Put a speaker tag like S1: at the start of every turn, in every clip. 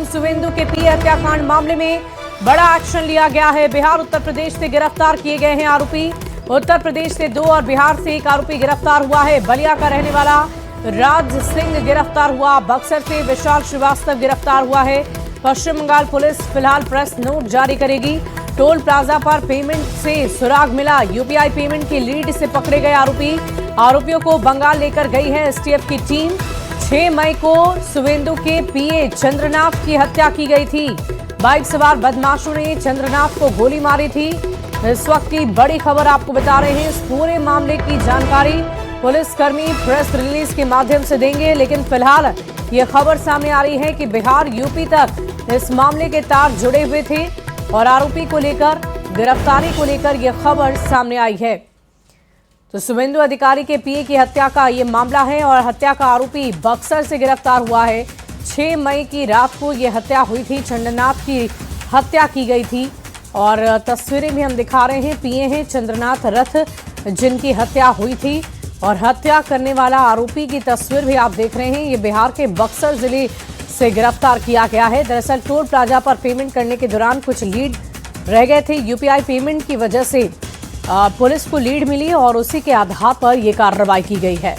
S1: सुवेंदु के पीए हत्याकांड मामले में बड़ा एक्शन लिया गया है। बिहार उत्तर प्रदेश से गिरफ्तार किए गए हैं आरोपी। उत्तर प्रदेश से 2 और बिहार से 1 आरोपी गिरफ्तार हुआ है। बलिया का रहने वाला राज सिंह गिरफ्तार हुआ। बक्सर से विशाल श्रीवास्तव गिरफ्तार हुआ है। पश्चिम बंगाल पुलिस फिलहाल प्रेस नोट जारी करेगी। टोल प्लाजा पर पेमेंट से सुराग मिला। यूपीआई पेमेंट की लीड से पकड़े गए आरोपी। आरोपियों को बंगाल लेकर गई है एसटीएफ की टीम। 6 मई को सुवेंदु के पीए चंद्रनाथ की हत्या की गई थी। बाइक सवार बदमाशों ने चंद्रनाथ को गोली मारी थी। इस वक्त की बड़ी खबर आपको बता रहे हैं। इस पूरे मामले की जानकारी पुलिसकर्मी प्रेस रिलीज के माध्यम से देंगे, लेकिन फिलहाल ये खबर सामने आ रही है कि बिहार यूपी तक इस मामले के तार जुड़े हुए थे और आरोपी को लेकर, गिरफ्तारी को लेकर यह खबर सामने आई है। तो सुवेंदु अधिकारी के पीए की हत्या का ये मामला है और हत्या का आरोपी बक्सर से गिरफ्तार हुआ है। 6 मई की रात को यह हत्या हुई थी। चंद्रनाथ की हत्या की गई थी और तस्वीरें भी हम दिखा रहे हैं। पीए हैं चंद्रनाथ रथ, जिनकी हत्या हुई थी और हत्या करने वाला आरोपी की तस्वीर भी आप देख रहे हैं। ये बिहार के बक्सर जिले से गिरफ्तार किया गया है। दरअसल टोल प्लाजा पर पेमेंट करने के दौरान कुछ लीड रह गए थे। यूपीआई पेमेंट की वजह से पुलिस को लीड मिली और उसी के आधार पर यह कार्रवाई की गई है।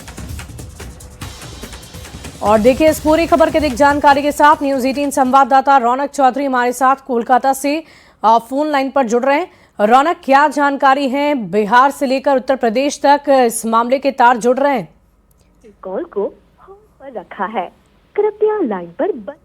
S1: और देखिए इस पूरी खबर की अधिक जानकारी के साथ न्यूज 18 संवाददाता रौनक चौधरी हमारे साथ कोलकाता से फोन लाइन पर जुड़ रहे हैं। रौनक, क्या जानकारी है? बिहार से लेकर उत्तर प्रदेश तक इस मामले के तार जुड़ रहे हैं।
S2: कॉल को होल्ड पर रखा है, कृपया लाइन पर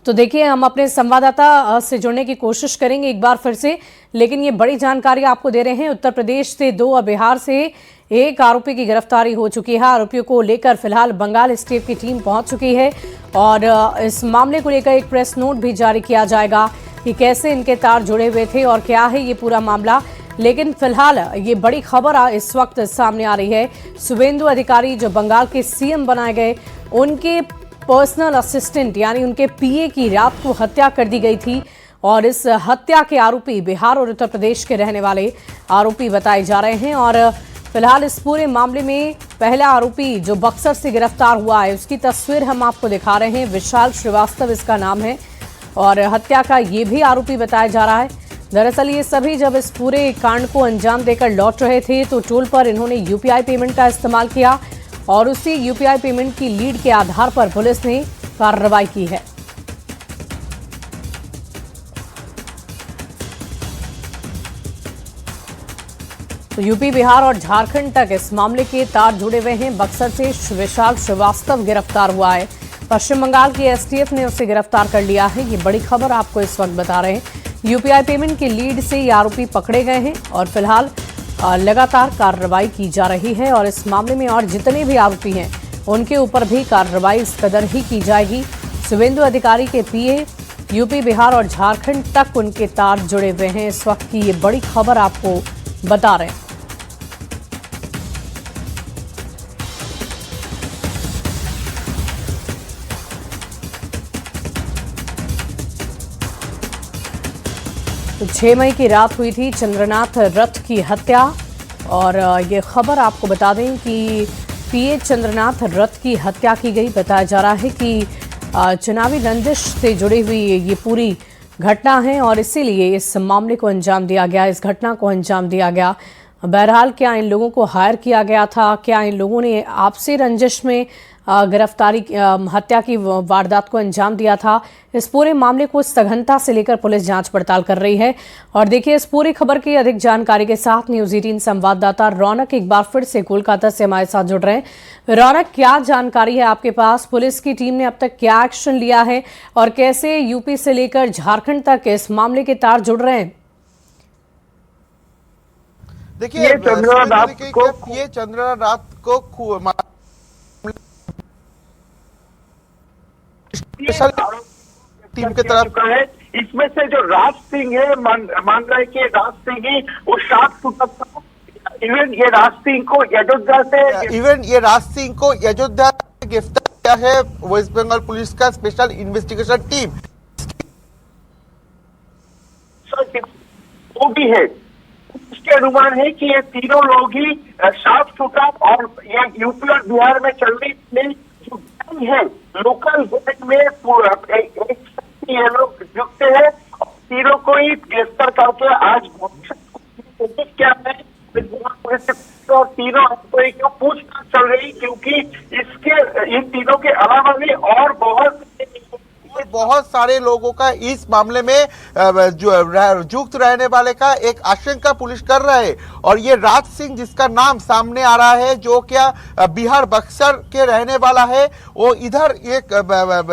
S1: तो देखिए हम अपने संवाददाता से जुड़ने की कोशिश करेंगे एक बार फिर से, लेकिन ये बड़ी जानकारी आपको दे रहे हैं। उत्तर प्रदेश से 2 और बिहार से 1 आरोपी की गिरफ्तारी हो चुकी है। आरोपियों को लेकर फिलहाल बंगाल एसटीएफ की टीम पहुंच चुकी है और इस मामले को लेकर एक प्रेस नोट भी जारी किया जाएगा कि कैसे इनके तार जुड़े हुए थे और क्या है ये पूरा मामला। लेकिन फिलहाल ये बड़ी खबर इस वक्त सामने आ रही है। सुवेंदु अधिकारी जो बंगाल के सीएम बनाए गए, उनके पर्सनल असिस्टेंट यानी उनके पीए की रात को हत्या कर दी गई थी और इस हत्या के आरोपी बिहार और उत्तर प्रदेश के रहने वाले आरोपी बताए जा रहे हैं। और फिलहाल इस पूरे मामले में पहला आरोपी जो बक्सर से गिरफ्तार हुआ है, उसकी तस्वीर हम आपको दिखा रहे हैं। विशाल श्रीवास्तव इसका नाम है और हत्या का ये भी आरोपी बताया जा रहा है। दरअसल ये सभी जब इस पूरे कांड को अंजाम देकर लौट रहे थे तो टोल पर इन्होंने यूपीआई पेमेंट का इस्तेमाल किया और उसी यूपीआई पेमेंट की लीड के आधार पर पुलिस ने कार्रवाई की है। तो यूपी, बिहार और झारखंड तक इस मामले के तार जुड़े हुए हैं। बक्सर से विशाल श्रीवास्तव गिरफ्तार हुआ है। पश्चिम बंगाल की एसटीएफ ने उसे गिरफ्तार कर लिया है। ये बड़ी खबर आपको इस वक्त बता रहे हैं। यूपीआई पेमेंट की लीड से ये आरोपी पकड़े गए हैं और फिलहाल लगातार कार्रवाई की जा रही है और इस मामले में और जितने भी आरोपी हैं उनके ऊपर भी कार्रवाई इस कदर ही की जाएगी। सुवेंदु अधिकारी के पीए यूपी, बिहार और झारखंड तक उनके तार जुड़े हुए हैं। इस वक्त की ये बड़ी खबर आपको बता रहे हैं। तो 6 मई की रात हुई थी चंद्रनाथ रथ की हत्या और ये खबर आपको बता दें कि पीए चंद्रनाथ रथ की हत्या की गई। बताया जा रहा है कि चुनावी रंजिश से जुड़ी हुई ये पूरी घटना है और इसीलिए इस मामले को अंजाम दिया गया, इस घटना को अंजाम दिया गया। बहरहाल क्या इन लोगों को हायर किया गया था? क्या इन लोगों ने आपसी रंजिश में गिरफ्तारी हत्या की वारदात को अंजाम दिया था? इस पूरे मामले को सघनता से लेकर पुलिस जांच पड़ताल कर रही है। और देखिए इस पूरी खबर की अधिक जानकारी के साथ न्यूज 18 संवाददाता रौनक एक बार फिर से कोलकाता से हमारे साथ जुड़ रहे हैं। रौनक, क्या जानकारी है आपके पास? पुलिस की टीम ने अब तक क्या एक्शन लिया है और कैसे यूपी से लेकर झारखंड तक इस मामले के तार जुड़ रहे हैं?
S3: देखिए चंद्रा रात को स्पेशल टीम की तरफ
S4: है। इसमें से जो राज सिंह है, मान रहा है कि राज सिंह ही वो शार्प शूटर था। इवन ये राज सिंह को अयोध्या से
S3: गिरफ्तार किया है वेस्ट बंगाल पुलिस का स्पेशल इन्वेस्टिगेशन टीम।
S4: वो भी है, उसके अनुमान है कि ये तीनों लोग ही शार्प शूटर और ये यूपी और बिहार में चल रही जो गैंग है, लोकल गैंग में
S3: और बहुत सारे लोगों का इस मामले में जो जुक्त रहने वाले का एक आशंका पुलिस कर रहा है। और ये राज सिंह जिसका नाम सामने आ रहा है, जो क्या बिहार बक्सर के रहने वाला है, वो इधर एक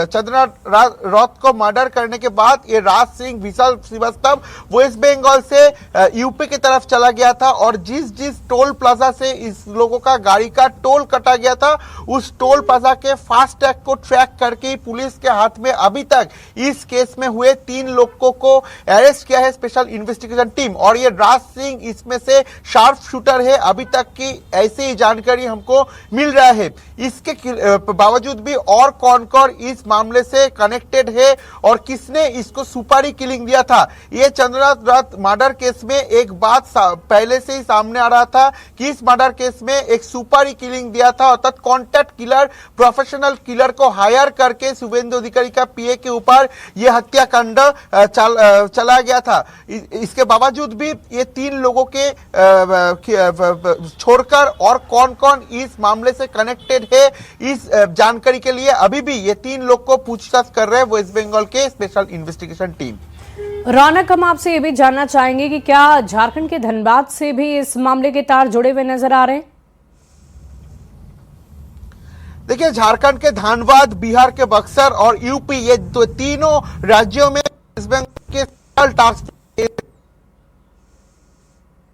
S3: चंद्रनाथ रॉथ को मर्डर करने के बाद ये राज सिंह विशाल श्रीवास्तव वेस्ट बंगाल से यूपी की तरफ चला गया था। और जिस टोल प्लाजा से इस लोगों का गाड़ी का टोल कटा गया था, उस टोल प्लाजा के फास्ट टैग को ट्रैक करके पुलिस के हाथ में अभी तक इस केस में हुए 3 लोगों को अरेस्ट किया है स्पेशल इन्वेस्टिगेशन टीम। और ये राज सिंह इसमें से शार्प शूटर है, अभी तक की ऐसी ही जानकारी हमको मिल रहा है। इसके बावजूद भी और कौन कौन इस मामले से कनेक्टेड है और किसने इसको सुपारी किलिंग दिया था, ये चंद्रनाथ रॉथ मर्डर केस में एक बात पहले से ही सामने आ रहा था कि इस मर्डर केस में एक सुपारी किलिंग दिया था, अर्थात कॉन्ट्रैक्ट किलर, प्रोफेशनल किलर को हायर करके शुभेंदु अधिकारी का पीए के ऊपर यह हत्याकांड चला गया था। इसके बावजूद भी ये 3 लोगों के छोड़कर और कौन कौन इस मामले से कनेक्टेड है, इस जानकारी के लिए अभी भी ये 3 लोग को पूछताछ कर रहे हैं वेस्ट बंगाल के स्पेशल इन्वेस्टिगेशन टीम।
S1: रौनक, हम आपसे ये भी जानना चाहेंगे कि क्या झारखंड के धनबाद से भी इस मामले के तार जुड़े हुए नजर आ रहे हैं?
S3: देखिए, झारखंड के धनबाद, बिहार के बक्सर और यूपी, ये तीनों राज्यों में वेस्ट बंगाल के टास्क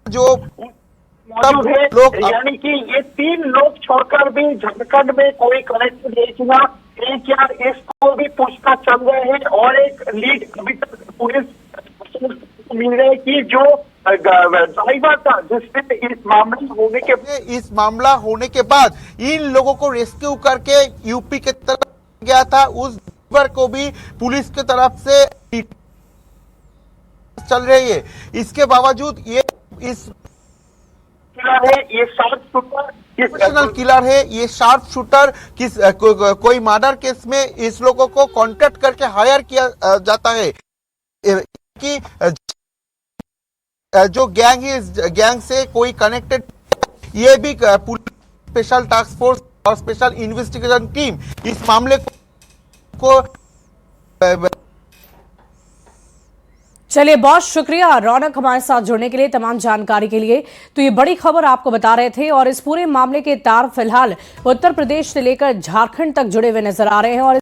S3: जो
S4: मौजूद है, यानी कि ये 3 लोग छोड़कर भी झारखंड में कोई कनेक्ट नहीं हुआ। एक यार इसको भी पूछताछ चल रहे हैं और एक लीड अभी तक पुलिस मिल रही है कि जो ड्राइवर था जिसने इस मामला होने के बाद इन लोगों को रेस्क्यू करके यूपी की तरफ गया था, उस ड्राइवर को भी पुलिस की तरफ से चल रही है। इसके बावजूद ये इस शार्प शूटर प्रोफेशनल किलर है, ये शार्प शूटर कोई मर्डर केस में इस लोगों को कॉन्ट्रैक्ट करके हायर किया जाता है कि जो गैंग है, इस गैंग से कोई कनेक्टेड, ये भी पुलिस स्पेशल टास्क फोर्स और स्पेशल इन्वेस्टिगेशन टीम इस मामले को
S1: चलिए, बहुत शुक्रिया रौनक हमारे साथ जुड़ने के लिए, तमाम जानकारी के लिए। तो ये बड़ी खबर आपको बता रहे थे और इस पूरे मामले के तार फिलहाल उत्तर प्रदेश से लेकर झारखंड तक जुड़े हुए नजर आ रहे हैं। और